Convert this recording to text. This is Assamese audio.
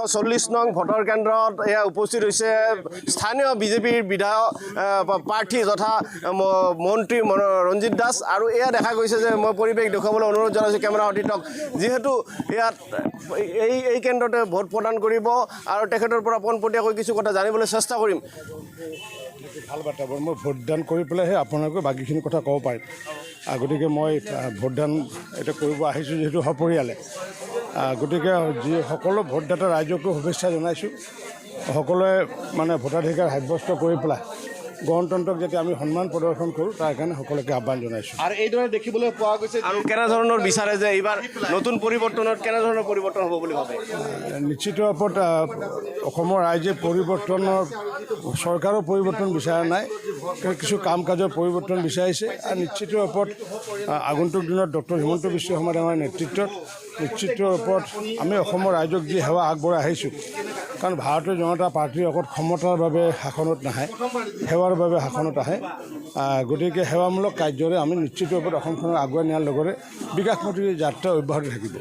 140 নং ভোটৰ কেন্দ্ৰত এয়া উপস্থিত হৈছে স্থানীয় বিজেপিৰ বিধায়ক প্ৰাৰ্থী যথা মন্ত্ৰী ৰঞ্জিত দাস আৰু এয়া দেখা গৈছে যে মই পৰিৱেশ দেখুৱাবলৈ অনুৰোধ জনাইছোঁ কেমেৰা সতীৰ্থক যিহেতু ইয়াত এই কেন্দ্ৰতে ভোট প্ৰদান কৰিব আৰু তেখেতৰ পৰা পোনপটীয়াকৈ কিছু কথা জানিবলৈ চেষ্টা কৰিম। ভাল বাৰ্তাবৰ মই ভোটদান কৰি পেলাইহে আপোনালোকে বাকীখিনি কথা ক'ব পাৰিম। গতিকে মই ভোটদান এতিয়া কৰিব আহিছোঁ যিহেতু সপৰিয়ালে, গতিকে যি সকলো ভোটদাতা ৰাইজকো শুভেচ্ছা জনাইছোঁ। সকলোৱে মানে ভোটাধিকাৰ সাব্যস্ত কৰি পেলাই গণতন্ত্ৰক যাতে আমি সন্মান প্ৰদৰ্শন কৰোঁ তাৰ কাৰণে সকলোকে আহ্বান জনাইছোঁ। আৰু এইদৰে দেখিবলৈ পোৱা গৈছে আৰু কেনেধৰণৰ বিচাৰে যে এইবাৰ নতুন পৰিৱৰ্তনত কেনেধৰণৰ পৰিৱৰ্তন হ'ব বুলি ভাবে? নিশ্চিত ৰূপত অসমৰ ৰাইজে পৰিৱৰ্তনৰ চৰকাৰৰ পৰিৱৰ্তন বিচৰা নাই, কিছু কাম কাজৰ পৰিৱৰ্তন বিচাৰিছে আৰু নিশ্চিত ৰূপত আগন্তুক দিনত ডক্টৰ হিমন্ত বিশ্ব শৰ্মা ডাঙৰীয়াৰ নেতৃত্বত নিশ্চিত ৰূপত আমি অসমৰ ৰাইজক যি সেৱা আগবঢ়াই আহিছোঁ, কাৰণ ভাৰতীয় জনতা পাৰ্টীৰ অকল ক্ষমতাৰ বাবে শাসনত নাহে, সেৱাৰ বাবে শাসনত আহে। গতিকে সেৱামূলক কাৰ্যৰে আমি নিশ্চিত ৰূপত অসমখনক আগুৱাই নিয়াৰ লগতে বিকাশমুখী যাত্ৰা অব্যাহত থাকিব।